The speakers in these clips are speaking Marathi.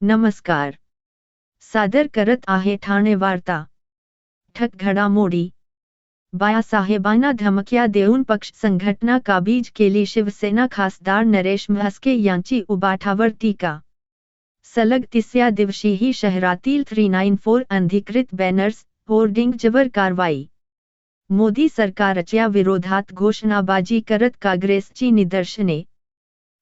नमस्कार. सादर करत आहे ठाणे वार्ता. ठक घडामोडी. बाळासाहेबांना धमक्या देऊन पक्ष संघटना काबीज केली. शिवसेना खासदार नरेश म्हस्के यांची उबाठावर टीका. सलग तिसऱ्या दिवशीही शहरातील 394 अनधिकृत बॅनर्स, होर्डिंग्जवर कारवाई. मोदी सरकारच्या विरोधात घोषणाबाजी करत काँग्रेसची निदर्शने.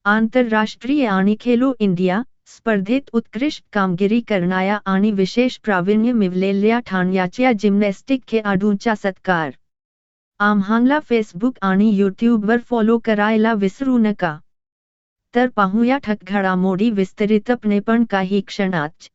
आंतरराष्ट्रीय आणि खेलो इंडिया स्पर्धेत उत्कृष्ट कामगिरी करणाऱ्या आणि विशेष प्रावीण्य मिळवलेल्या ठाण्याच्या जिम्नॅस्टिक खेळाडूंचा सत्कार. आम्हाला फेसबुक आणि यूट्यूबवर फॉलो करायला विसरू नका. तर पाहूया ठक घडामोडी विस्तारितपणे पण काही क्षणात.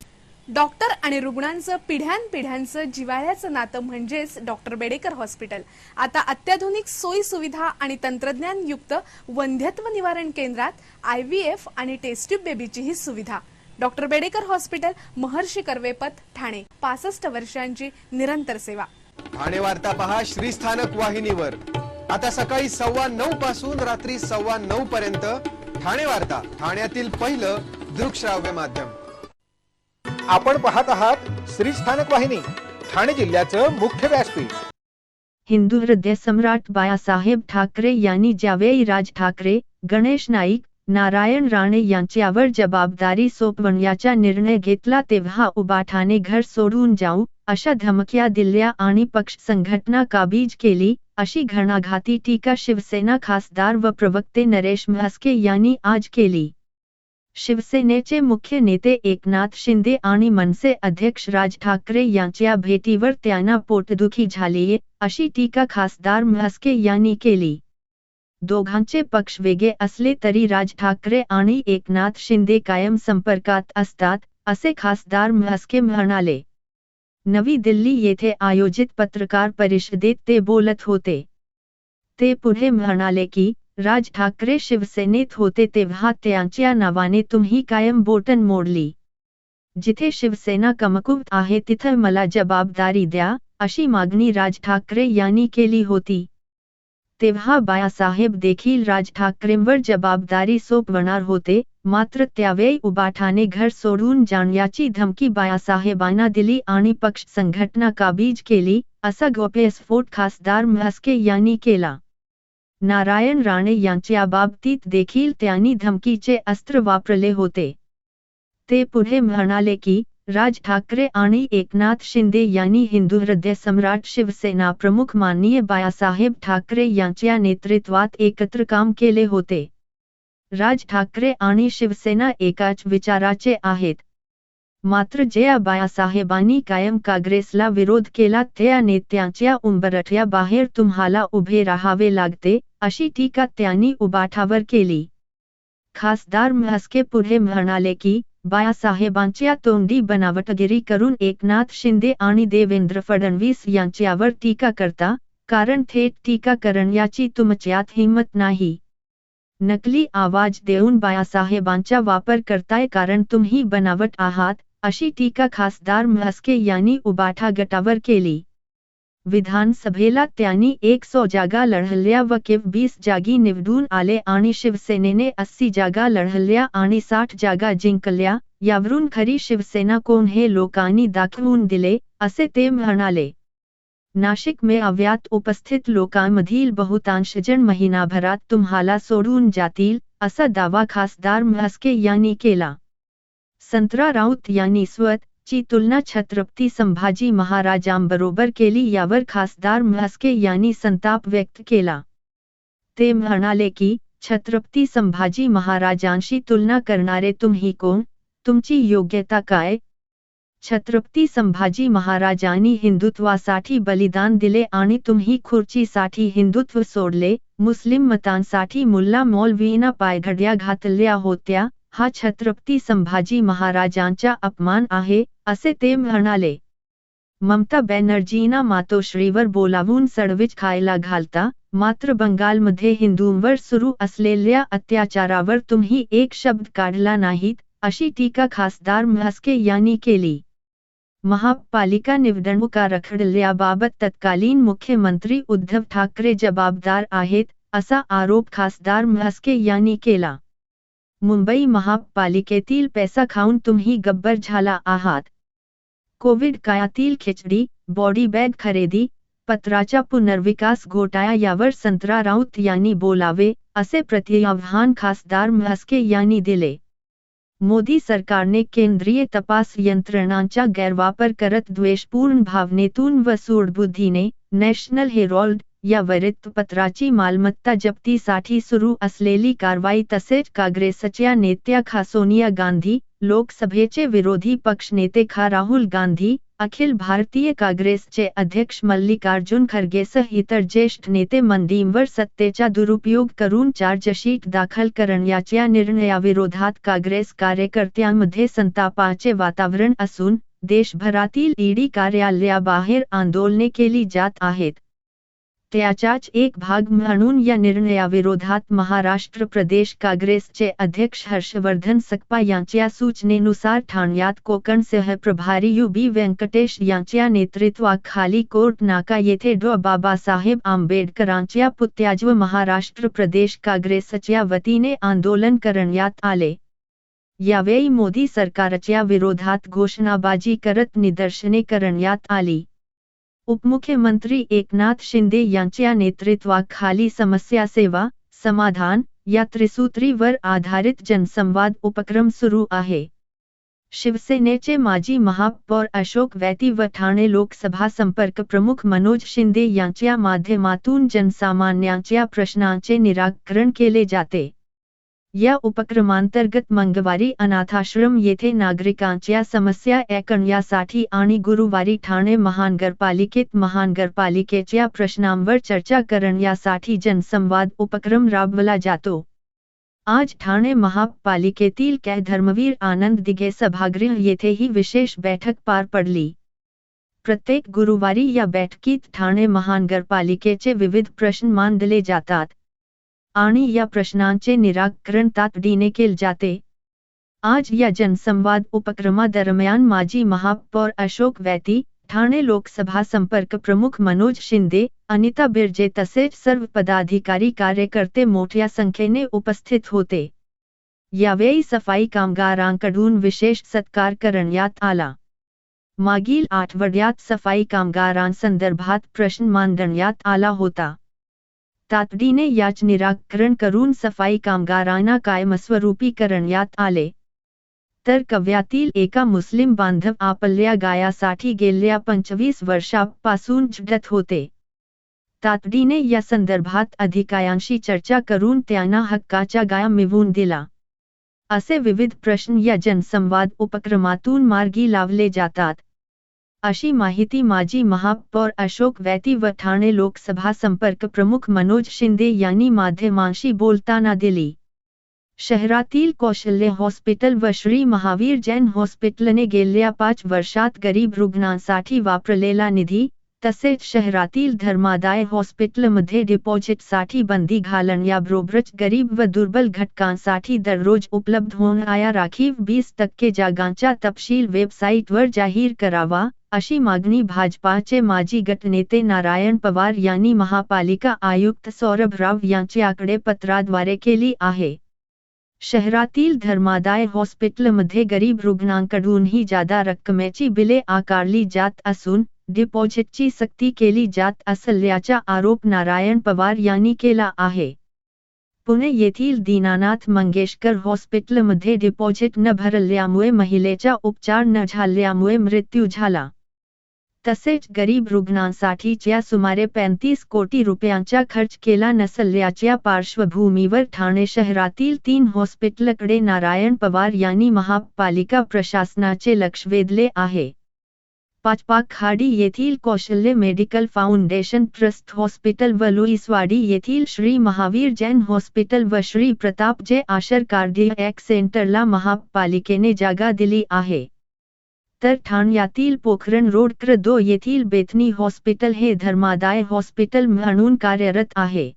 डॉक्टर आणि रुग्णांचं पिढ्यानपिढ्यांचं जिव्हाळ्याचं नातं म्हणजेच डॉक्टर बेडेकर हॉस्पिटल. आता अत्याधुनिक सोयी सुविधा आणि तंत्रज्ञान युक्त वंध्यत्व निवारण केंद्रात IVF आणि टेस्ट ट्यूब बेबीची ही सुविधा. डॉक्टर बेडेकर हॉस्पिटल, महर्षी कर्वेपथ, ठाणे. 65 वर्षांची निरंतर सेवा. ठाणे वार्ता पहा श्रीस्थानक वाहिनीवर. आता सकाळी 9:15 पासून रात्री 9:15 पर्यंत ठाणे वार्ता, ठाण्यातील पहिलं दृकश्राव्य माध्यम. आपण पाहत आहात श्रीस्थानक वाहिनी, ठाणे जिल्ह्याचं मुख्य व्यासपीठ. हिंदू हृदय सम्राट बाळासाहेब ठाकरे यांनी ज्यावेळी राज ठाकरे, गणेश नाईक, नारायण राणे यांच्यावर जबाबदारी सोपवण्याचा निर्णय घेतला तेव्हा उबाठाने घर सोडून जाऊ अशा धमक्या दिल्या आणि पक्ष संघटना काबीज केली, अशी घणाघाती टीका शिवसेना खासदार व प्रवक्ते नरेश म्हस्के यांनी आज केली. शिवसेनेचे मुख्य नेते एकनाथ शिंदे आणि मनसे अध्यक्ष राज ठाकरे यांच्या भेटीवर त्यांना पोटदुखी झालीये, अशी टीका खासदार म्हस्के यांनी केली. दोघांचे पक्ष वेगळे असले तरी राज ठाकरे आणि एकनाथ शिंदे कायम संपर्कात असतात, असे खासदार म्हस्के म्हणाले. नवी दिल्ली येथे आयोजित पत्रकार परिषदेत ते बोलत होते. ते पुढे म्हणाले की, राज ठाकरे शिवसेनेत होते तेव्हा त्यांच्या नावाने तुम्ही कायम बोटं मोडली. जिथे शिवसेना कमकुवत आहे तिथे मला जबाबदारी द्या, अशी मागणी राज ठाकरे यांनी केली होती. तेव्हा बाळासाहेब देखील राज ठाकरेंवर जबाबदारी सोपवणार होते, मात्र त्यावेळी उबाठाने घर सोडून जाण्याची धमकी बाळासाहेबांना दिली आणि पक्ष संघटना काबीज केली, असा गौप्यस्फोट खासदार म्हस्के यांनी केला. नारायण राणे यांच्या बाबतीत देखील त्यांनी धमकीचे अस्त्र वापरले होते. ते पुढे म्हणाले की, राज ठाकरे आणि एकनाथ शिंदे यांनी हिंदू हृदय सम्राट शिवसेना प्रमुख माननीय बाळासाहेब ठाकरे यांच्या नेतृत्वात एकत्र काम केले होते. राज ठाकरे आणि शिवसेना एकाच विचाराचे आहेत. मात्र ज्या बाळासाहेबांनी कायम काँग्रेसला विरोध केला त्या नेत्यांच्या उंबरठ्याबाहेर तुम्हाला उभे राहावे लागते, अशी टीका त्यांनी उबाठावर केली. खासदार म्हस्के पुढे म्हणाले की, बाळासाहेबांच्या तोंडी बनावटगिरी करून एकनाथ शिंदे आणि देवेंद्र फडणवीस यांच्यावर टीका करता, कारण थेट टीका करण्याची तुमच्यात हिंमत नाही. नकली आवाज देऊन बाळासाहेबांचा वापर करताय कारण तुम्ही बनावट आहात, अशी टीका खासदार म्हस्के यांनी उबाठा गटावर केली. विधानसभेला त्यांनी 100 जागा लढवल्या व केवळ 20 जागी निवडून आले आणि शिवसेनेने 80 जागा लढवल्या आणि 60 जागा जिंकल्या, यावरून खरी शिवसेना कोण हे लोकांनी दाखवून दिले, असे ते म्हणाले. नाशिक मेळाव्यात उपस्थित लोकांमधील बहुतांश जण महिनाभरात तुम्हाला सोडून जातील, असा दावा खासदार म्हस्के यांनी केला. संतरा राऊत यांनी स्वतःची तुलना छत्रपती संभाजी महाराजांबरोबर केली, यावर खासदार म्हस्के यांनी संताप व्यक्त केला. ते म्हणाले की, छत्रपती संभाजी महाराजांशी तुलना करणारे तुम्ही कोण, तुमची योग्यता काय? छत्रपती संभाजी महाराजांनी हिंदुत्वासाठी बलिदान दिले आणि तुम्ही खुर्चीसाठी हिंदुत्व सोडले. मुस्लिम मतांसाठी मुल्ला मौलवींना पायघड्या घातल्या होत्या, हा छत्रपती संभाजी महाराजांचा अपमान आहे, असे ते म्हणाले. ममता बॅनर्जींना मातोश्रीवर बोलावून सँडविच खायला घालता, मात्र बंगालमध्ये हिंदूंवर सुरू असलेल्या अत्याचारावर तुम्ही एक शब्द काढला नाहीत, अशी टीका खासदार म्हस्के यांनी केली. महापालिका निवडणुका रखडल्याबाबत तत्कालीन मुख्यमंत्री उद्धव ठाकरे जबाबदार आहेत, असा आरोप खासदार म्हस्के यांनी केला. मुंबई महापालिकेतील पैसा खाऊन तुम्ही गब्बर झाला आहात. कोविड काळातील खिचडी, बॉडी बॅग खरेदी, पत्राचा पुनर्विकास घोटाळा यावर संतरा राऊत यांनी बोलावे, असे प्रतिआव्हान खासदार म्हस्के यांनी दिले. मोदी सरकारने केंद्रीय तपास यंत्रणांचा गैरवापर करत द्वेषपूर्ण भावनेतून व सूडबुद्धीने नॅशनल हेरॉल्ड या वृत्तपत्राची मालमत्ता जप्तीसाठी सुरू असलेली कारवाई तसेच काँग्रेसच्या नेत्या सोनिया गांधी, लोकसभेचे विरोधी पक्षनेते राहुल गांधी, अखिल भारतीय काँग्रेसचे अध्यक्ष मल्लिकार्जुन खरगेसह इतर ज्येष्ठ नेते मंडळींवर सत्तेचा दुरुपयोग करून चार्जशीट दाखल करण्याच्या निर्णयाविरोधात काँग्रेस कार्यकर्त्यांमध्ये संतापाचे वातावरण असून देशभरातील ईडी कार्यालयाबाहेर आंदोलने केली जात आहेत. त्याचाच एक भाग म्हणून या निर्णयाविरोधात महाराष्ट्र प्रदेश काँग्रेसचे अध्यक्ष हर्षवर्धन सकपा यांच्या सूचनेनुसार ठाण्यात कोकणसह प्रभारी यू.बी. व्यंकटेश यांच्या नेतृत्वाखाली कोर्ट नाका येथे डॉ. बाबासाहेब आंबेडकरांच्या पुतळ्याजवळ महाराष्ट्र प्रदेश काँग्रेसच्या वतीने आंदोलन करण्यात आले. यावेळी मोदी सरकारच्या विरोधात घोषणाबाजी करत निदर्शने करण्यात आली. उपमुख्यमंत्री एकनाथ शिंदे यांच्या नेतृत्वाखाली समस्या सेवा, समाधान या त्रिसूत्रीवर आधारित जनसंवाद उपक्रम सुरू आहे. शिवसेनेचे माजी महापौर अशोक वैती व ठाणे लोकसभा संपर्क प्रमुख मनोज शिंदे यांच्या माध्यमातून जनसामान्यांच्या प्रश्नांचे निराकरण केले जाते. या उपक्रमांतर्गत मंगळवारी अनाथाश्रम येथे नागरिकांच्या समस्या ऐकण्यासाठी आणि गुरुवारी ठाणे महानगरपालिकेच्या प्रश्नांवर चर्चा करण्यासाठी जनसंवाद उपक्रम राबवला जातो. आज ठाणे महापालिकेतील धर्मवीर आनंद दिघे सभागृह येथेही विशेष बैठक पार पडली. प्रत्येक गुरुवारी या बैठकीत ठाणे महानगरपालिकेचे विविध प्रश्न मांडले जातात आणि या प्रश्नांचे निराकरण तातडीने केले जाते. आज या जनसंवाद उपक्रमादरम्यान माजी महापौर अशोक वैती, ठाणे लोकसभा संपर्क प्रमुख मनोज शिंदे, अनिता बिर्जे तसेच सर्व पदाधिकारी कार्यकर्ते मोठ्या संख्येने उपस्थित होते. यावेळी सफाई कामगारांकडून विशेष सत्कार करण्यात आला. मागील आठवड्यात सफाई कामगारांसंदर्भात प्रश्न मांडण्यात आला होता. तातडीने याच निराकरण करून सफाई कामगारांना कायमस्वरूपी करण्यात आले. तर कव्यातील एका मुस्लिम बांधव आपल्या गायासाठी गेल्या 25 वर्षांपासून झटत होते. तातडीने या संदर्भात अधिकाऱ्यांशी चर्चा करून त्यांना हक्काच्या गाया मिळवून दिला. असे विविध प्रश्न या जनसंवाद उपक्रमातून मार्गी लावले जातात, अशी माहिती माजी महापौर अशोक वैती व ठाणे लोकसभा संपर्क प्रमुख मनोज शिंदे यांनी माध्यमांशी बोलताना दिली. शहरातील कौशल्य हॉस्पिटल व श्री महावीर जैन हॉस्पिटलने गेल्या 5 वर्षात गरीब रुग्णांसाठी वापरलेला निधी, तसेच शहरातील धर्मादाय हॉस्पिटलमध्ये डिपॉझिटसाठी बंदी घालण्याबरोबरच गरीब व दुर्बल घटकांसाठी दररोज उपलब्ध होणाऱ्या राखीव 20% जागांचा तपशील वेबसाईटवर जाहीर करावा, अशी मागणी भाजपाचे माजी गटनेते नारायण पवार यांनी महापालिका आयुक्त सौरभ राव यांच्याकडे पत्राद्वारे केली आहे. शहरातील धर्मादाय हॉस्पिटलमध्ये गरीब रुग्णांकडूनही जादा रकमेची बिले आकारली जात असून डिपॉझिटची सक्ती केली जात असल्याचा आरोप नारायण पवार यांनी केला आहे. पुणे येथील दीनानाथ मंगेशकर हॉस्पिटलमध्ये डिपॉझिट न भरल्यामुळे महिलेचा उपचार न झाल्यामुळे मृत्यू झाला. तसेच गरीब रुग्णांसाठीच्या सुमारे 35 कोटी रुपयांचा खर्च केला नसल्याच्या पार्श्वभूमीवर ठाणे शहरातील 3 हॉस्पिटलकडे नारायण पवार यांनी महापालिका प्रशासनाचे लक्ष वेधले आहे. पाचपाखाडी येथील कौशल्य मेडिकल फाउंडेशन ट्रस्ट हॉस्पिटल व लुईसवाडी येथील श्री महावीर जैन हॉस्पिटल व श्री प्रताप जे आशर कार्डियॅक सेंटरला महापालिकेने जागा दिली आहे. तर ठाण्यातील पोखरण रोड क्र 2 येथील बेथनी हॉस्पिटल हे धर्मादाय हॉस्पिटल म्हणून कार्यरत आहे.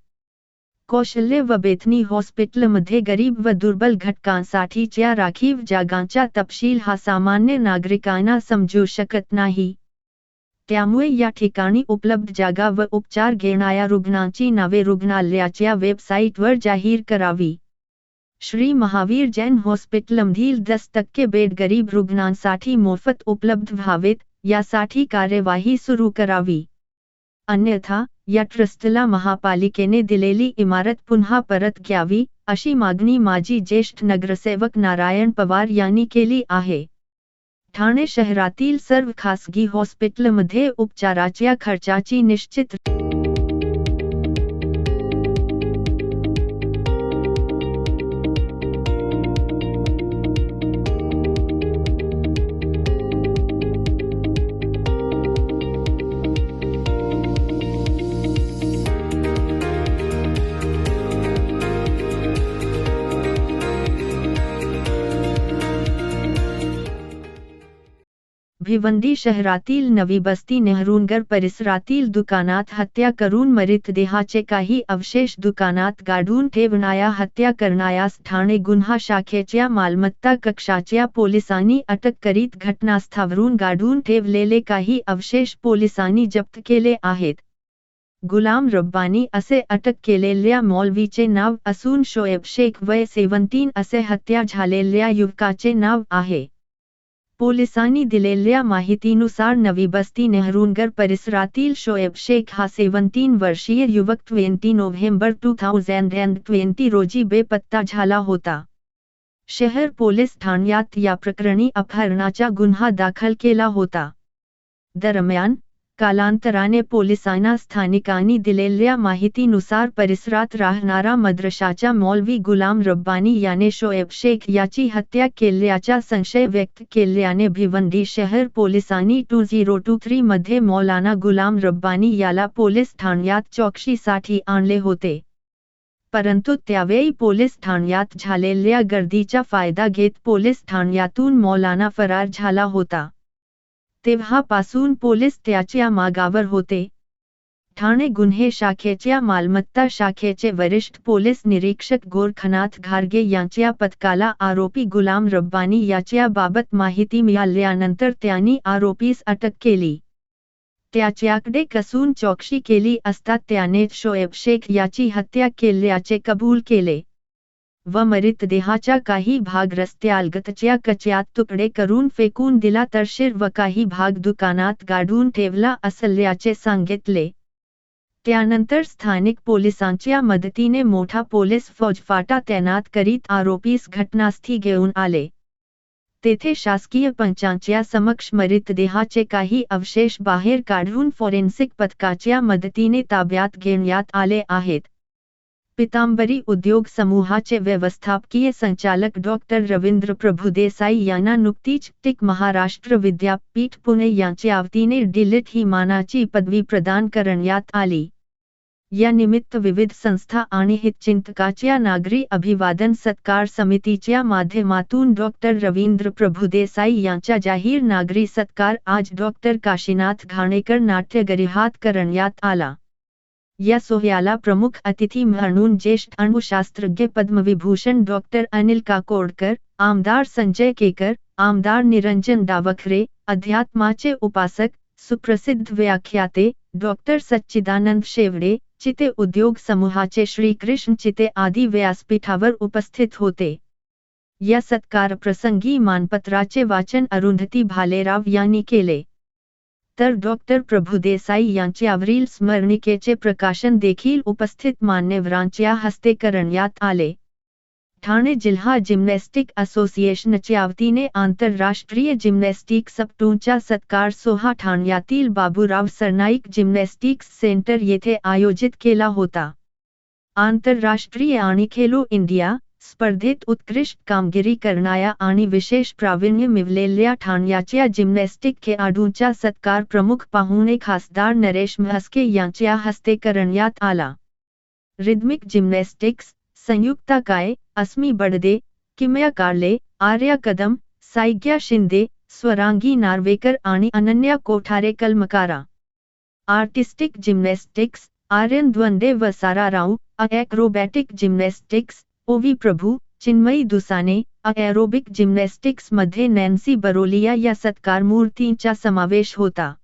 कौशल्य व बेथनी हॉस्पिटलमध्ये गरीब व दुर्बल घटकांसाठीच्या राखीव जागांचा तपशील हा सामान्य नागरिकांना समजू शकत नाही. त्यामुळे या ठिकाणी उपलब्ध जागा व उपचार घेणाऱ्या रुग्णांची नावे रुग्णालयाच्या वेबसाईटवर जाहीर करावी. श्री महावीर जैन हॉस्पिटलमधील 10% बेड गरीब रुग्णांसाठी मोफत उपलब्ध व्हावेत यासाठी कार्यवाही सुरू करावी. अन्यथा या ट्रस्टला महापालिकेने दिलेली इमारत पुन्हा परत घ्यावी अशी मागणी माजी ज्येष्ठ नगरसेवक नारायण पवार यांनी केली आहे. ठाणे शहरातील सर्व खासगी हॉस्पिटलमध्ये उपचाराच्या खर्चाची निश्चित भिवंडी शहरातील नवी बस्ती नेहरूनगर परिसरातील दुकानात हत्या करून मृतदेहाचे काही अवशेष दुकानात गाडून ठेवणाया हत्या करणायास ठाणे गुन्हा शाखेच्या मालमत्ता कक्षाच्या पोलिसांनी अटक करीत घटनास्थळावरून गाडून ठेवलेले काही अवशेष पोलिसांनी जप्त केले आहेत. गुलाम रब्बानी असे अटक केलेल्या मौलवीचे नाव असून शोएब शेख वय 17 असे हत्या झालेल्या युवकाचे नाव आहे. पोलिसांनी दिलेल्या माहितीनुसार नवी बस्ती नेहरूनगर परिसरातील शोएब शेख हा 17 वर्षीय युवक 20 नोव्हेंबर 2020 रोजी बेपत्ता झाला होता. शहर पोलीस ठाण्यात या प्रकरणी अपहरणाचा गुन्हा दाखल केला होता. दरम्यान कालांतराने पोलिसांना स्थानिकांनी दिलेल्या माहितीनुसार परिसरात राहणारा मद्रसाचा मौलवी गुलाम रब्बानी याने शोएब शेख याची हत्या केल्याचा संशय व्यक्त केल्याने भिवंडी शहर पोलिसांनी 2023 मध्ये मौलाना गुलाम रब्बानी याला पोलीस ठाण्यात चौकशीसाठी आणले होते. परंतु त्यावेळी पोलीस ठाण्यात झालेल्या गर्दीचा फायदा घेत पोलीस ठाण्यातून मौलाना फरार झाला होता. तेव्हापासून पोलीस त्याच्या मागावर होते. ठाणे गुन्हे शाखेच्या मालमत्ता शाखेचे वरिष्ठ पोलीस निरीक्षक गोरखनाथ घारगे यांच्या पथकाला आरोपी गुलाम रब्बानी याच्याबाबत माहिती मिळाल्यानंतर त्यांनी आरोपीस अटक केली. त्याच्याकडे कसून चौकशी केली असता त्याने शोएब शेख याची हत्या केल्याचे कबूल केले व मृतदेहाचा काही भाग रस्त्यालगतच्या कचऱ्यात तुकडे करून फेकून दिला तर शिर व काही भाग दुकानात गाडून ठेवला असल्याचे सांगितले. त्यानंतर स्थानिक पोलिसांच्या मदतीने मोठा पोलीस फौजफाटा तैनात करीत आरोपीस घटनास्थळी घेऊन आले. तेथे शासकीय पंचांच्या समक्ष मृतदेहाचे काही अवशेष बाहेर काढून फॉरेन्सिक पथकाच्या मदतीने ताब्यात घेण्यात आले आहेत. पितांबरी उद्योग समूहाचे व्यवस्थापकीय संचालक डॉक्टर रवींद्र प्रभुदेसाई यांना नुकतीच महाराष्ट्र विद्यापीठ पुणे यांच्या वतीने डीलिट ही मानाची पदवी प्रदान करण्यात आली. या निमित्त विविध संस्था आणि हितचिंतकाच्या नागरी अभिवादन सत्कार समितीच्या माध्यमातून डॉक्टर रवींद्र प्रभुदेसाई यांचा जाहीर नागरी सत्कार आज डॉक्टर काशीनाथ घाणेकर नाट्यगृहात करण्यात आला. या सोहळ्याला प्रमुख अतिथी म्हणून ज्येष्ठ अणुशास्त्रज्ञ पद्मविभूषण डॉक्टर अनिल काकोडकर, आमदार संजय केकर, आमदार निरंजन डावखरे, अध्यात्माचे उपासक, सुप्रसिद्ध व्याख्याते डॉक्टर सच्चिदानंद शेवडे, चिते उद्योग समूहाचे श्रीकृष्ण चिते आदी व्यासपीठावर उपस्थित होते. या सत्कार प्रसंगी मानपत्राचे वाचन अरुंधती भालेराव यांनी केले. तर डॉक्टर प्रभुदेसाई यांच्यावरील स्मरणिकेचे प्रकाशन देखील उपस्थित मान्यवरांच्या हस्ते करण्यात आले. ठाणे जिल्हा जिम्नॅस्टिक असोसिएशनच्या वतीने आंतरराष्ट्रीय जिम्नॅस्टिक सप्ताहाचा सत्कार सोहळा ठाण्यातील बाबूराव सरनाईक जिम्नॅस्टिक्स सेंटर येथे आयोजित केला होता. आंतरराष्ट्रीय आणि खेलो इंडिया स्पर्धेत उत्कृष्ट कामगिरी करणाऱ्या आणि विशेष प्रावीण्य मिळवलेल्या ठाण्याच्या जिम्नॅस्टिक खेळाडूंचा सत्कार प्रमुख पाहुणे खासदार नरेश म्हस्के यांच्या हस्ते करण्यात आला. रिदमिक जिम्नॅस्टिक्स संयुक्ता काय, अस्मी बडदे, किमया कारले, आर्या कदम, सायग्या शिंदे, स्वरांगी नार्वेकर आणि अनन्या कोठारे कलमकारा. आर्टिस्टिक जिम्नॅस्टिक्स आर्यन द्वंदे व सारा राव. ॲक्रोबॅटिक जिम्नॅस्टिक्स ओवी प्रभू, चिन्मयी दुसाने. एरोबिक जिम्नॅस्टिक्स मध्ये नॅन्सी बरोलिया या सत्कार मूर्तींचा समावेश होता.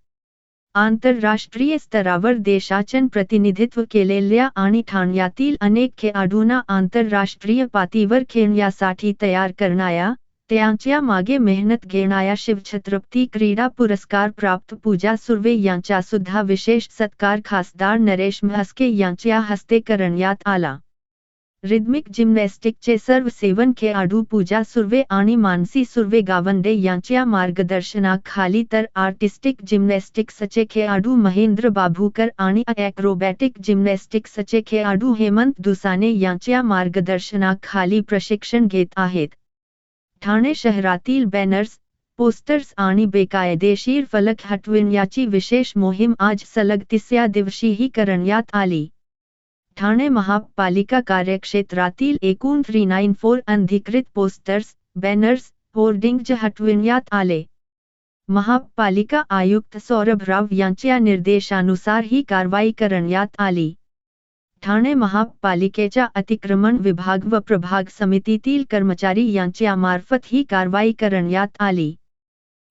आंतरराष्ट्रीय स्तरावर देशाचं प्रतिनिधित्व केलेल्या आणि ठाण्यातील अनेक खेळाडूंना आंतरराष्ट्रीय पातळीवर खेळण्यासाठी तयार करणाऱ्या, त्यांच्या मागे मेहनत घेणाऱ्या शिवछत्रपती क्रीडा पुरस्कार प्राप्त पूजा सुर्वे यांचा सुद्धा विशेष सत्कार खासदार नरेश म्हस्के यांच्या हस्ते करण्यात आला. रिदमिक जिम्नॅस्टिकचे सर्व 7 खेळाडू पूजा सुर्वे आणि मानसी सुर्वे गावंडे यांच्या मार्गदर्शनाखाली तर आर्टिस्टिक जिम्नॅस्टिक्सचे खेळाडू महेंद्र बाभुकर आणि ॲक्रोबॅटिक जिम्नॅस्टिक्सचे खेळाडू हेमंत दुसाने यांच्या मार्गदर्शनाखाली प्रशिक्षण घेत आहेत. ठाणे शहरातील बॅनर्स, पोस्टर्स आणि बेकायदेशीर फलक हटविण्याची विशेष मोहीम आज सलग 3ऱ्या दिवशीही करण्यात आली. ठाणे महापालिका कार्यक्षेत्रातील एकूण 394 अनधिकृत पोस्टर्स, बॅनर्स, होर्डिंग्ज हटविण्यात आले. महापालिका आयुक्त सौरभ राव यांच्या निर्देशानुसार ही कारवाई करण्यात आली. ठाणे महापालिकेच्या अतिक्रमण विभाग व प्रभाग समितीतील कर्मचारी यांच्या मार्फत ही कारवाई करण्यात आली.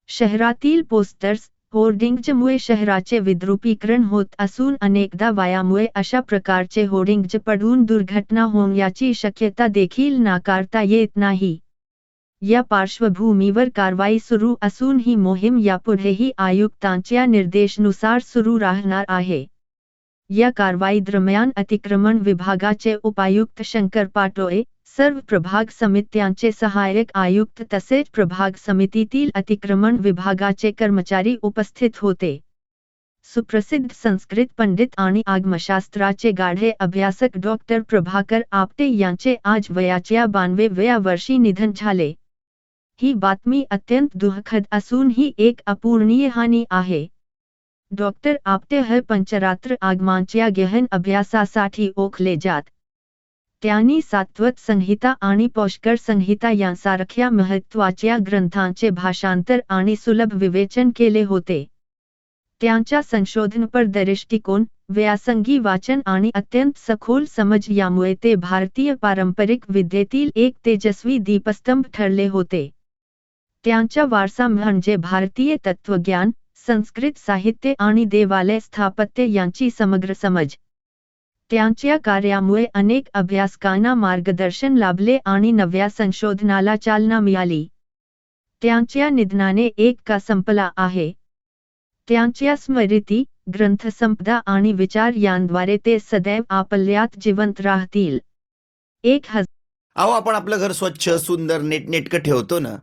शहरातील पोस्टर्स, होर्डिंग्जमुळे शहराचे विद्रुपीकरण होत असून अनेकदा वायामुळे अशा प्रकारचे होर्डिंग्ज पडून दुर्घटना होण्याची शक्यता देखील नाकारता येत नाही. या पार्श्वभूमीवर कारवाई सुरू असून ही मोहीम यापुढेही आयुक्तांच्या निर्देशानुसार सुरू राहणार आहे. या कारवाई दरम्यान अतिक्रमण विभागाचे उपायुक्त शंकर पाटोळे, सर्व प्रभाग समित्यांचे सहाय्यक आयुक्त तसेच प्रभाग समितीतील अतिक्रमण विभागाचे कर्मचारी उपस्थित होते. सुप्रसिद्ध संस्कृत पंडित आणि आगमशास्त्राचे गाढे अभ्यासक डॉक्टर प्रभाकर आपटे यांचे आज वयाच्या 92व्या वर्षी निधन झाले. ही बातमी अत्यंत दुःखद असून ही एक अपूर्णीय हानी आहे. डॉक्टर आपटे हे पंचरात्र आगमांच्या गहन अभ्यासासाठी ओळखले जात. त्यांनी सात्वत संहिता आणि पुष्कर संहिता यांसारख्या महत्त्वाच्या ग्रंथांचे भाषांतर आणि सुलभ विवेचन केले होते. त्यांच्या संशोधनपर दृष्टिकोन, व्यासंगी वाचन आणि अत्यंत सखोल समज यामुळे ते भारतीय पारंपरिक विद्येतील एक तेजस्वी दीपस्तंभ ठरले होते. त्यांचा वारसा म्हणजे भारतीय तत्त्वज्ञान, संस्कृत साहित्य आणि देवालय स्थापत्य यांची समग्र समज. त्यांच्या कार्यामुळे अनेक अभ्यासकांना मार्गदर्शन लाभले आणि नव्या संशोधनाला चालना मिळाली. त्यांच्या निधनाने एक काळ संपला आहे. त्यांच्या स्मृती, ग्रंथसंपदा आणि विचार यांद्वारे ते सदैव आपल्यात जिवंत राहतील. अहो, आपण आपलं घर स्वच्छ, सुंदर, नीटनेटकं ठेवतो ना,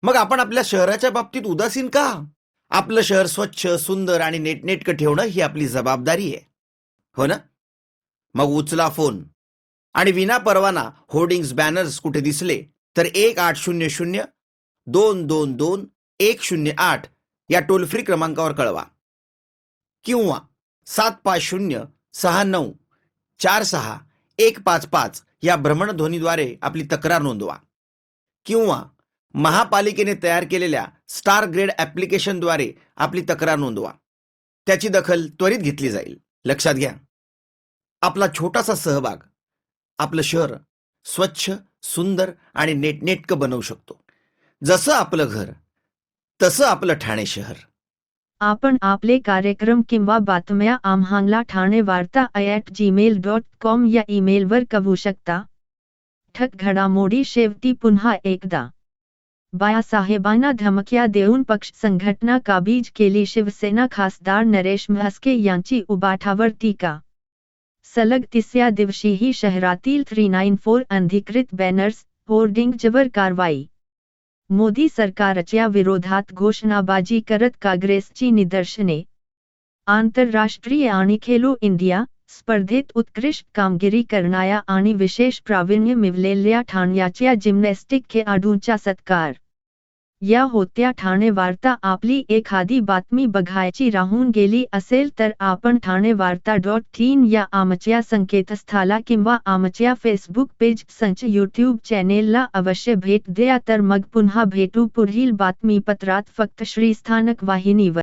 मग आपण आपल्या शहराच्या बाबतीत उदासीन का? आपलं शहर स्वच्छ, सुंदर आणि नीटनेटकं ठेवणं ही आपली जबाबदारी आहे, हो ना? मग उचला फोन आणि विना परवाना होर्डिंग्स, बॅनर्स कुठे दिसले तर 1800-222-108 या टोल फ्री क्रमांकावर कळवा किंवा 7506946155 या भ्रमणध्वनीद्वारे आपली तक्रार नोंदवा किंवा महापालिकेने तयार केलेल्या स्टार ग्रेड ॲप्लिकेशनद्वारे आपली तक्रार नोंदवा. त्याची दखल त्वरित घेतली जाईल. लक्षात घ्या, आपला छोटासा सहभाग आपलं शहर स्वच्छ, सुंदर आणि नीटनेटकं बनवू शकतो. जसं आपलं घर तसं आपलं ठाणे शहर. आपण आपले कार्यक्रम किंवा बातम्या आम्हाला ठाणेवार्ता@gmail.com या ईमेलवर कळवू शकता. ठक घडामोडी शेवटी पुन्हा एकदा. बाळासाहेबांना धमक्या देऊन पक्ष संघटना काबीज केली. शिवसेना खासदार नरेश म्हस्के यांची उबाठावर टीका. सलग 3ऱ्या दिवशीही शहरातील 394 अनधिकृत बॅनर्स, होर्डिंग्जवर कारवाई. मोदी सरकारच्या विरोधात घोषणाबाजी करत काँग्रेसची निदर्शने. आंतरराष्ट्रीय आणि खेलो इंडिया स्पर्धेत उत्कृष्ट कामगिरी करणाऱ्या आणि विशेष प्रावीण्य मिळवलेल्या ठाण्याच्या जिम्नॅस्टिक खेळाडूंचा सत्कार. या होत्या ठाणे वार्ता. आपली एखादी बातमी बघायची राहून गेली असेल तर आपण ठाणेवार्ता.in या आमच्या संकेतस्थळाला किंवा आमच्या फेसबुक पेज संच यूट्यूब चॅनेलला अवश्य भेट द्या. तर मग पुन्हा भेटू पुढील बातमीपत्रात फक्त श्रीस्थानक वाहिनीवर.